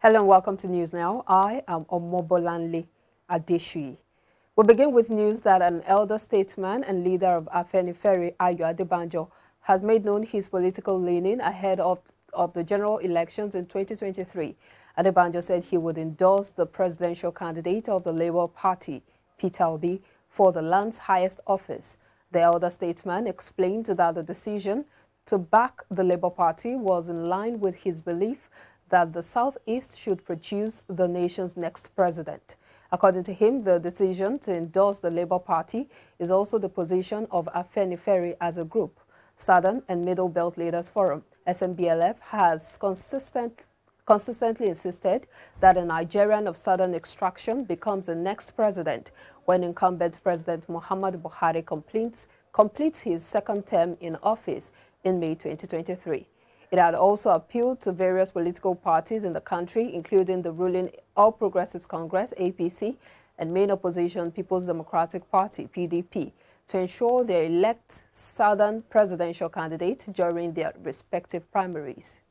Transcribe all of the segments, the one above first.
Hello and welcome to News Now. I am Omobolanle Adeshuyi. We begin with news that an elder statesman and leader of Afenifere, Ayo Adebanjo, has made known his political leaning ahead of the general elections in 2023. Adebanjo said he would endorse the presidential candidate of the Labour Party, Peter Obi, for the land's highest office. The elder statesman explained that the decision to back the Labour Party was in line with his belief that the Southeast should produce the nation's next president. According to him, the decision to endorse the Labour Party is also the position of Afenifere as a group. Southern and Middle Belt Leaders Forum, SMBLF, has consistently insisted that a Nigerian of Southern extraction becomes the next president when incumbent President Muhammadu Buhari completes his second term in office in May 2023. It had also appealed to various political parties in the country, including the ruling All Progressives Congress, APC, and main opposition People's Democratic Party, PDP, to ensure they elect Southern presidential candidates during their respective primaries.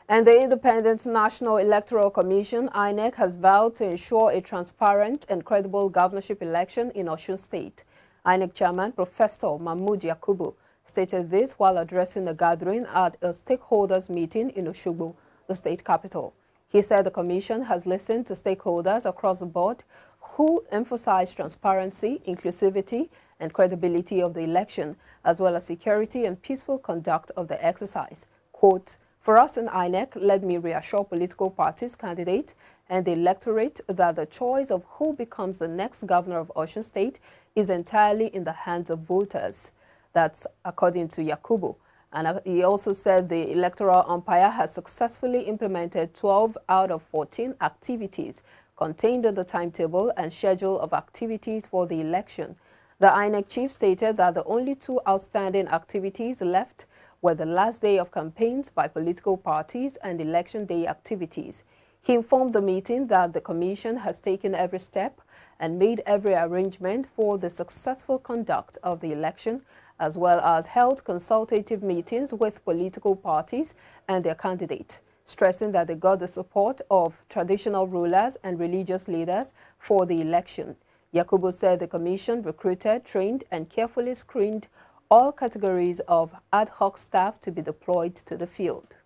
And the Independent National Electoral Commission, INEC, has vowed to ensure a transparent and credible governorship election in OSUN State. INEC Chairman Professor Mahmood Yakubu stated this while addressing a gathering at a stakeholders meeting in Osogbo, the state capital. He said the commission has listened to stakeholders across the board who emphasize transparency, inclusivity, and credibility of the election, as well as security and peaceful conduct of the exercise. Quote, "For us in INEC, let me reassure political parties, candidates, and the electorate that the choice of who becomes the next governor of Osun State is entirely in the hands of voters." That's according to Yakubu. And he also said the electoral umpire has successfully implemented 12 out of 14 activities contained in the timetable and schedule of activities for the election. The INEC chief stated that the only two outstanding activities left were the last day of campaigns by political parties and election day activities. He informed the meeting that the commission has taken every step and made every arrangement for the successful conduct of the election, as well as held consultative meetings with political parties and their candidates, stressing that they got the support of traditional rulers and religious leaders for the election. Yakubu said the commission recruited, trained, and carefully screened all categories of ad hoc staff to be deployed to the field.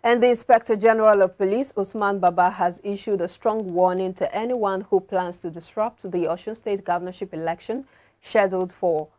And the Inspector General of Police, Usman Baba, has issued a strong warning to anyone who plans to disrupt the Osun State governorship election scheduled for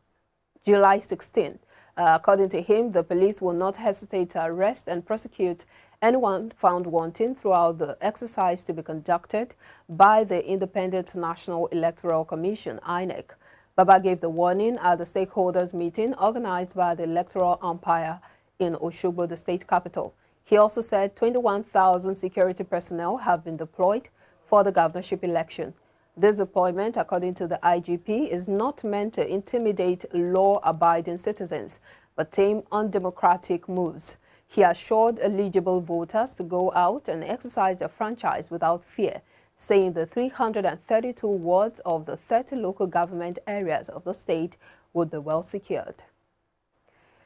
July 16. According to him, the police will not hesitate to arrest and prosecute anyone found wanting throughout the exercise to be conducted by the Independent National Electoral Commission, INEC. Baba gave the warning at the stakeholders meeting organized by the electoral umpire in Osogbo, the state capital. He also said 21,000 security personnel have been deployed for the governorship election. This deployment, according to the IGP, is not meant to intimidate law-abiding citizens, but tame undemocratic moves. He assured eligible voters to go out and exercise their franchise without fear, saying the 332 wards of the 30 local government areas of the state would be well secured.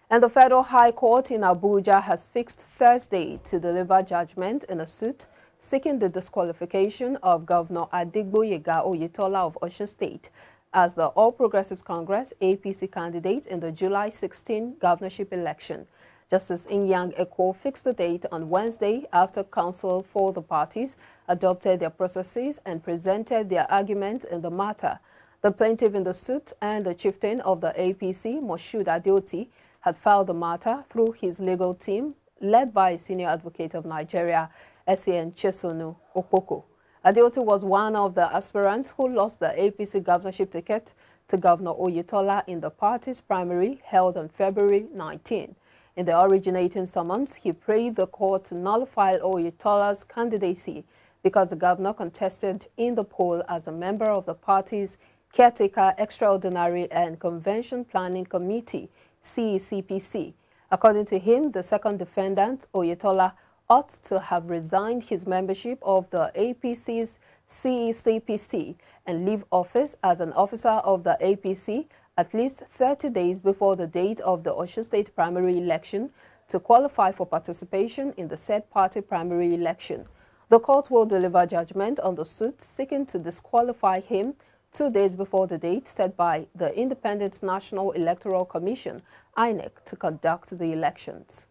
And the Federal High Court in Abuja has fixed Thursday to deliver judgment in a suit seeking the disqualification of Governor Adegboyega Oyetola of Osun State as the All Progressives Congress APC candidate in the July 16 governorship election. Justice Inyang Eko fixed the date on Wednesday after counsel for the parties adopted their processes and presented their arguments in the matter. The plaintiff in the suit and the chieftain of the APC, Moshood Adeoti, had filed the matter through his legal team, led by Senior Advocate of Nigeria, SAN Chesonu Okpoko. Adeoti was one of the aspirants who lost the APC governorship ticket to Governor Oyetola in the party's primary held on February 19. In the originating summons, he prayed the court to nullify Oyetola's candidacy because the governor contested in the poll as a member of the party's Caretaker Extraordinary and Convention Planning Committee, CECPC. According to him, the second defendant, Oyetola, ought to have resigned his membership of the APC's CECPC and leave office as an officer of the APC at least 30 days before the date of the OSUN State primary election to qualify for participation in the said party primary election. The court will deliver judgment on the suit seeking to disqualify him 2 days before the date set by the Independent National Electoral Commission, INEC, to conduct the elections.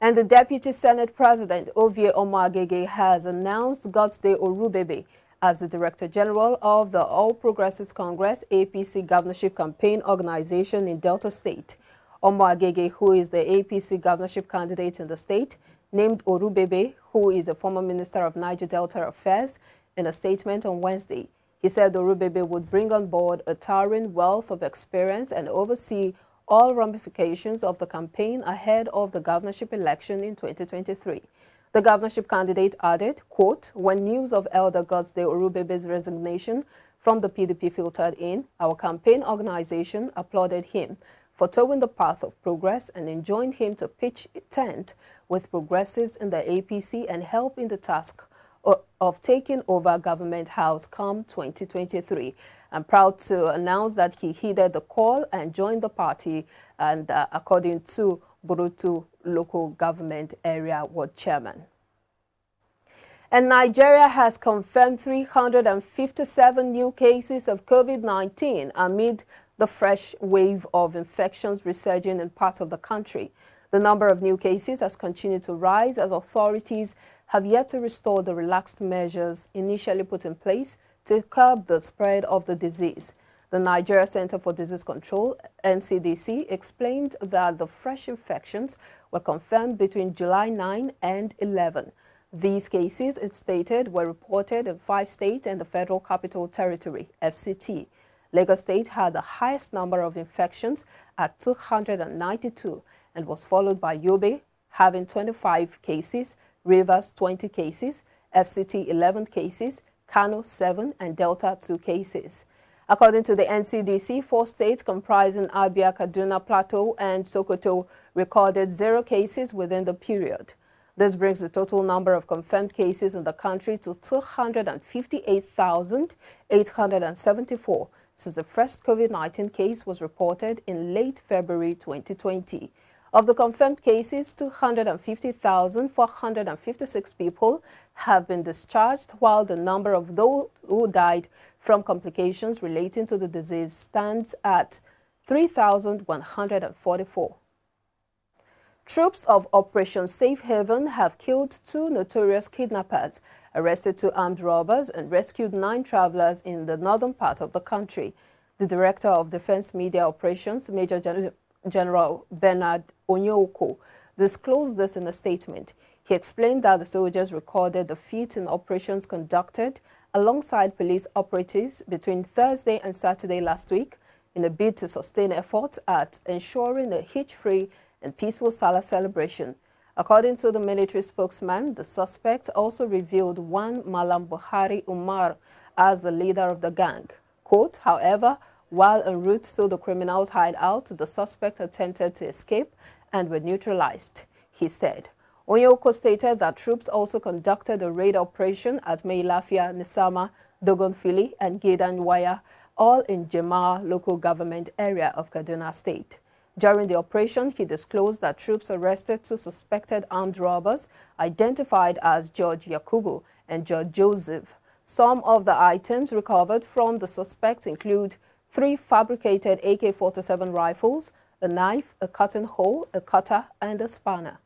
And the Deputy Senate President, OMO-AGEGE, has announced Godsday ORUBEBE as the Director General of the All Progressives Congress APC Governorship Campaign Organization in Delta State. OMO-AGEGE, who is the APC governorship candidate in the state, named ORUBEBE, who is a former Minister of Niger Delta Affairs, in a statement on Wednesday. He said ORUBEBE would bring on board a towering wealth of experience and oversee all ramifications of the campaign ahead of the governorship election in 2023. The governorship candidate added, quote, "When news of Elder Godsday ORUBEBE's resignation from the PDP filtered in, our campaign organization applauded him for towing the path of progress and enjoined him to pitch a tent with progressives in the APC and help in the task of taking over Government House come 2023. I'm proud to announce that he heeded the call and joined the party, and according to Burutu Local Government Area Ward Chairman. And Nigeria has confirmed 357 new cases of COVID-19 amid the fresh wave of infections resurging in parts of the country. The number of new cases has continued to rise as authorities have yet to restore the relaxed measures initially put in place to curb the spread of the disease. The Nigeria Center for Disease Control, NCDC, explained that the fresh infections were confirmed between July 9 and 11. These cases, it stated, were reported in 5 states and the Federal Capital Territory, FCT. Lagos State had the highest number of infections at 292 and was followed by Yobe, having 25 cases, Rivers 20 cases, FCT 11 cases, Kano 7 and Delta 2 cases. According to the NCDC, 4 states comprising Abia, Kaduna, Plateau and Sokoto recorded 0 cases within the period. This brings the total number of confirmed cases in the country to 258,874 since the first COVID-19 case was reported in late February 2020. Of the confirmed cases, 250,456 people have been discharged, while the number of those who died from complications relating to the disease stands at 3,144. Troops of Operation Safe Haven have killed 2 notorious kidnappers, arrested 2 armed robbers, and rescued 9 travelers in the northern part of the country. The Director of Defense Media Operations, Major General Bernard Onyoko, disclosed this in a statement. He explained that the soldiers recorded the feat in operations conducted alongside police operatives between Thursday and Saturday last week in a bid to sustain efforts at ensuring a hitch-free and peaceful Salah celebration. According to the military spokesman, the suspect also revealed one Malam Buhari Umar as the leader of the gang. Quote, however, while en route to the criminals' hideout, the suspect attempted to escape and were neutralized, he said. Onyoko stated that troops also conducted a raid operation at Meilafia, Nisama, Dogonfili, and Gedanwaya, all in Jemaah local government area of Kaduna State. During the operation, he disclosed that troops arrested 2 suspected armed robbers identified as George Yakubu and George Joseph. Some of the items recovered from the suspects include 3 fabricated AK-47 rifles, a knife, a cutting hoe, a cutter, and a spanner.